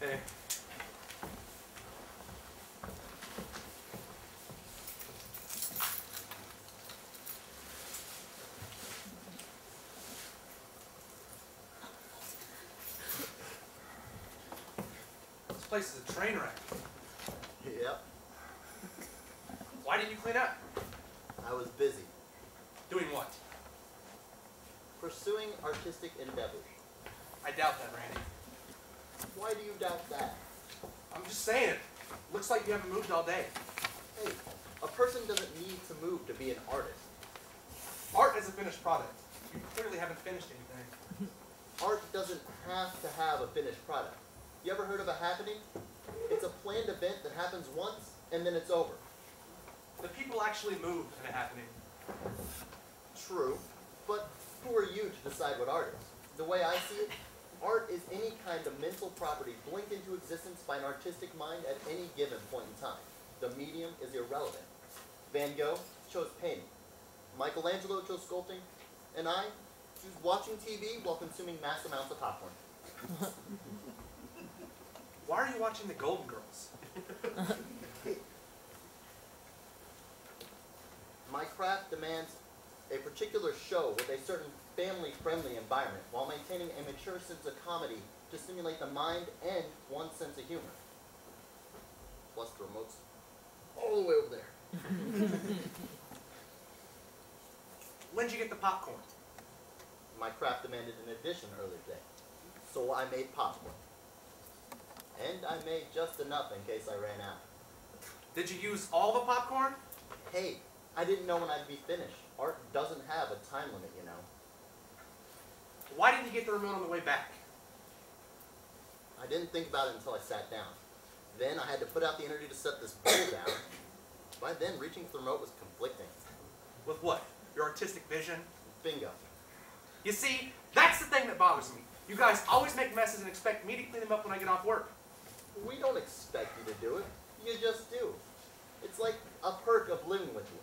Hey. This place is a train wreck. Yep. Why didn't you clean up? I was busy. Doing what? Pursuing artistic endeavors. I doubt that, Randy. Why do you doubt that? I'm just saying it. Looks like you haven't moved all day. Hey, a person doesn't need to move to be an artist. Art is a finished product. You clearly haven't finished anything. Art doesn't have to have a finished product. You ever heard of a happening? It's a planned event that happens once and then it's over. The people actually move in a happening. True, but who are you to decide what art is? The way I see it, art is any kind of mental property blinked into existence by an artistic mind at any given point in time. The medium is irrelevant. Van Gogh chose painting. Michelangelo chose sculpting. And I choose watching TV while consuming mass amounts of popcorn. Why are you watching the Golden Girls? My craft demands a particular show with a certain family-friendly environment while maintaining a mature sense of comedy to stimulate the mind and one's sense of humor. Plus the remote's all the way over there. When'd you get the popcorn? My craft demanded an addition earlier today, so I made popcorn. And I made just enough in case I ran out. Did you use all the popcorn? Hey, I didn't know when I'd be finished. Art doesn't have a time limit, you know. Why didn't you get the remote on the way back? I didn't think about it until I sat down. Then I had to put out the energy to set this bowl down. By then, reaching for the remote was conflicting. With what? Your artistic vision? Bingo. You see, that's the thing that bothers me. You guys always make messes and expect me to clean them up when I get off work. We don't expect you to do it. You just do. It's like a perk of living with you.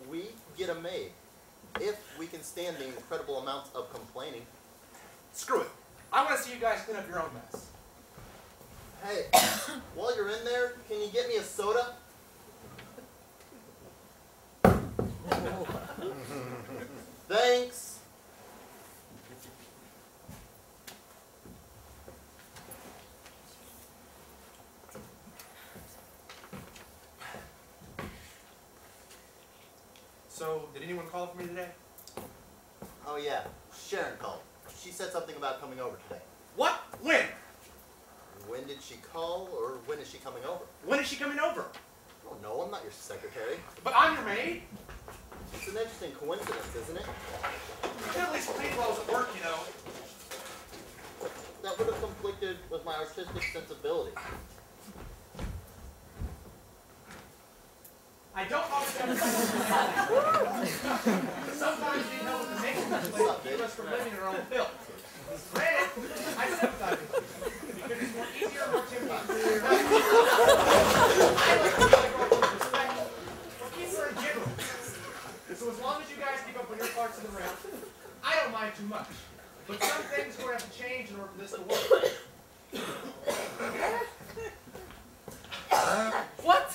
We get a maid. If we can stand the incredible amounts of complaining. Screw it. I want to see you guys clean up your own mess. Hey, while you're in there, can you get me a soda? Thanks. So, did anyone call for me today? Oh yeah, Sharon called. She said something about coming over today. What? When? When did she call, or when is she coming over? When is she coming over? I don't know, I'm not your secretary. But I'm your maid. It's an interesting coincidence, isn't it? You can at least clean clothes at work, you know. That would have conflicted with my artistic sensibility. I don't always understand. Sometimes you know what the makes of keep us from living in our own filth. Granted, I sympathize with you because it's more easier and more tempting. I like to respect or keep her in general. So as long as you guys keep up with your parts of the round, I don't mind too much. But some things are going to have to change in order for this to work. What?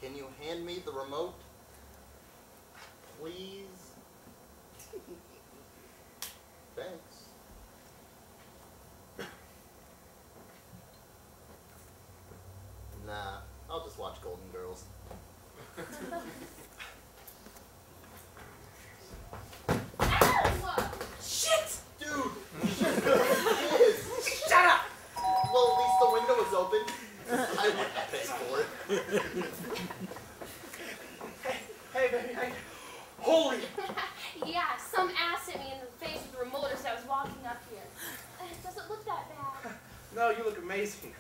Can you hand me the remote? Please? Thanks. Nah, I'll just watch Golden Girls. Shit! Dude! Shut up! Well, at least the window was open. I wouldn't have paid for it. Hey, baby, holy know, you look amazing.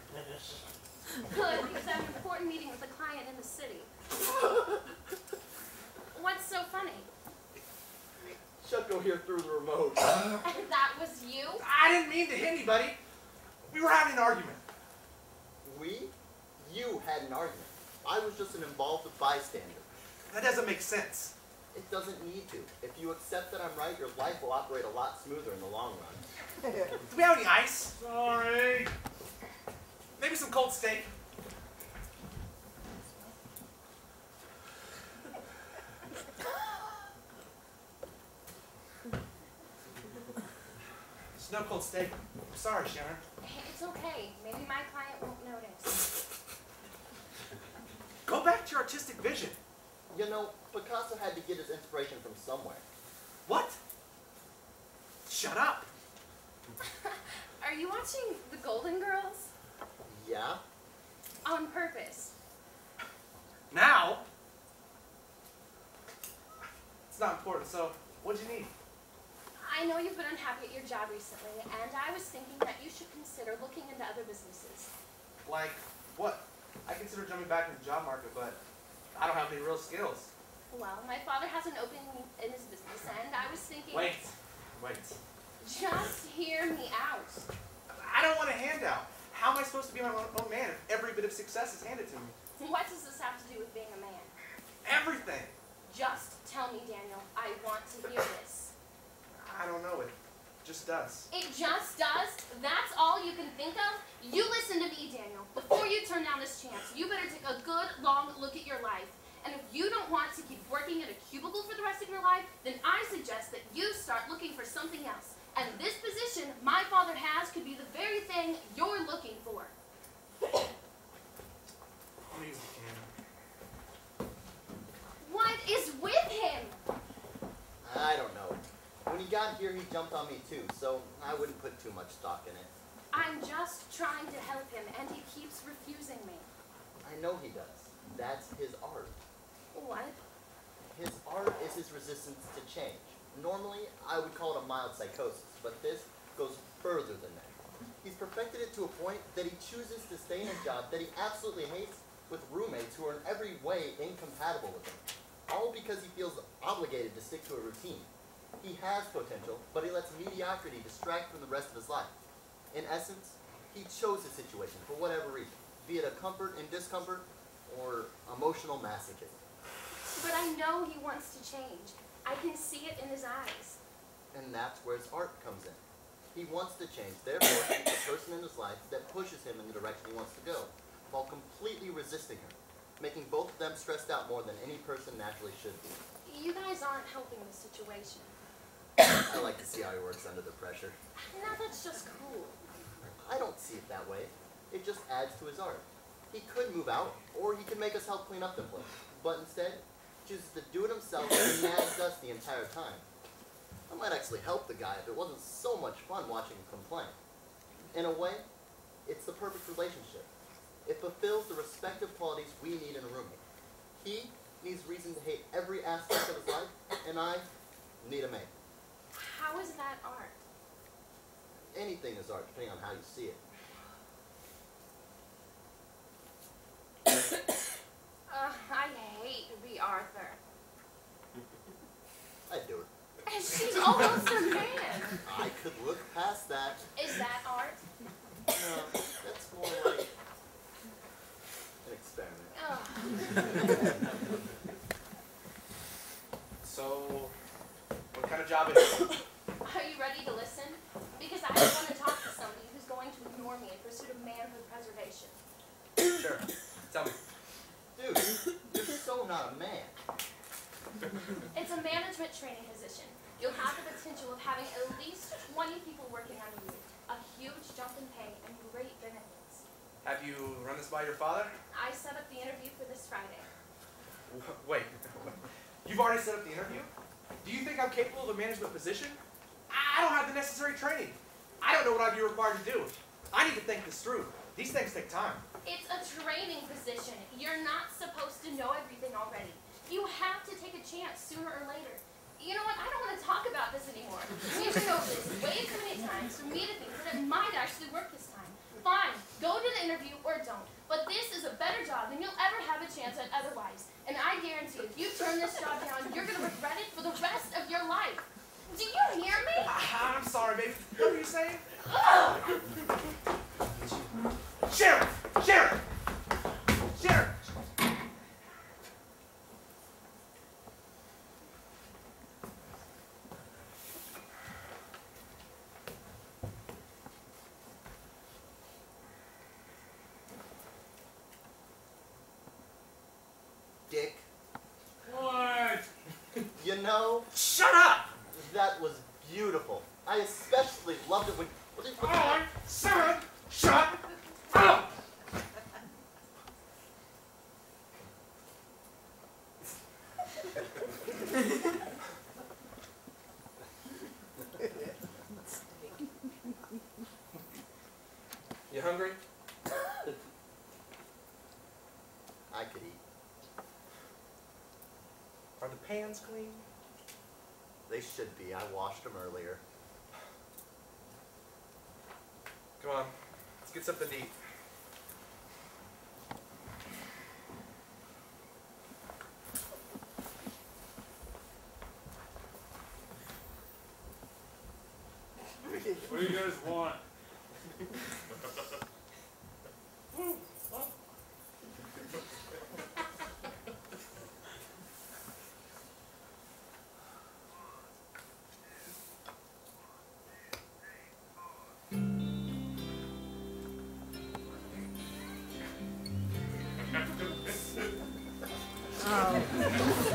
Good, because I have an important meeting with a client in the city. What's so funny? Chuck, go here through the remote. That was you? I didn't mean to hit anybody. We were having an argument. We? You had an argument. I was just an involved bystander. That doesn't make sense. It doesn't need to. If you accept that I'm right, your life will operate a lot smoother in the long run. Do we have any ice? Sorry. Maybe some cold steak. There's no cold steak. I'm sorry, Sharon. It's okay. Maybe my client won't notice. Go back to your artistic vision. You know, Picasso had to get his inspiration from somewhere. What? Shut up. Are you watching The Golden Girls? Yeah? On purpose. Now? It's not important, so what'd you need? I know you've been unhappy at your job recently, and I was thinking that you should consider looking into other businesses. Like, what? I consider jumping back in the job market, but I don't have any real skills. Well, my father has an opening in his business, and I was thinking... Wait. Just hear me out. I don't want a handout. How am I supposed to be my own man if every bit of success is handed to me? What does this have to do with being a man? Everything. Just tell me, Daniel. I want to hear this. I don't know. It just does. It just does? That's all you can think of? You listen to me, Daniel. Before you turn down this chance, you better take a good, long look at your life. And if you don't want to keep working in a cubicle for the rest of your life, then I suggest that you start looking for something else. And this position my father has could be the very thing you're looking for. Please, Ken. What is with him? I don't know. When he got here, he jumped on me too, so I wouldn't put too much stock in it. I'm just trying to help him, and he keeps refusing me. I know he does. That's his art. What? His art is his resistance to change. Normally, I would call it a mild psychosis, but this goes further than that. He's perfected it to a point that he chooses to stay in a job that he absolutely hates with roommates who are in every way incompatible with him. All because he feels obligated to stick to a routine. He has potential, but he lets mediocrity distract from the rest of his life. In essence, he chose his situation for whatever reason, be it a comfort in discomfort or emotional masochism. But I know he wants to change. I can see it in his eyes. And that's where his art comes in. He wants to change, therefore he's a person in his life that pushes him in the direction he wants to go, while completely resisting her, making both of them stressed out more than any person naturally should be. You guys aren't helping the situation. I like to see how he works under the pressure. Now that's just cool. I don't see it that way. It just adds to his art. He could move out, or he could make us help clean up the place. But instead, chooses to do it himself and nags us the entire time. I might actually help the guy if it wasn't so much fun watching him complain. In a way, it's the perfect relationship. It fulfills the respective qualities we need in a roommate. He needs reason to hate every aspect of his life, and I need a mate. How is that art? Anything is art, depending on how you see it. I hate B. Arthur. I'd do it. And she's almost a man. I could look past that. Is that art? No, that's more like an experiment. Ugh. So, what kind of job is it? Are you ready to listen? Because I want to talk to somebody who's going to ignore me in pursuit of manhood preservation. Sure. Tell me. Dude, you're so not a man. It's a management training position. You'll have the potential of having at least 20 people working under you, a huge jump in pay, and great benefits. Have you run this by your father? I set up the interview for this Friday. Wait. You've already set up the interview? Do you think I'm capable of a management position? I don't have the necessary training. I don't know what I'd be required to do. I need to think this through. These things take time. It's a training position. You're not supposed to know everything already. You have to take a chance sooner or later. You know what? I don't want to talk about this anymore. We've been over this way too many times for me to think that it might actually work this time. fine. Go to the interview or don't. But this is a better job than you'll ever have a chance at otherwise. And I guarantee if you turn this job down, you're going to regret it for the rest of your life. Do you hear me? I'm sorry, baby. What were you saying? Ugh. Sheriff! Sheriff! Sheriff! Dick, What? you know, Shut up! that was beautiful. I especially loved it when... On, son, shut up! You hungry? I could eat. Are the pans clean? They should be. I washed them earlier. Come on, let's get something to eat. What do you guys want? Oh.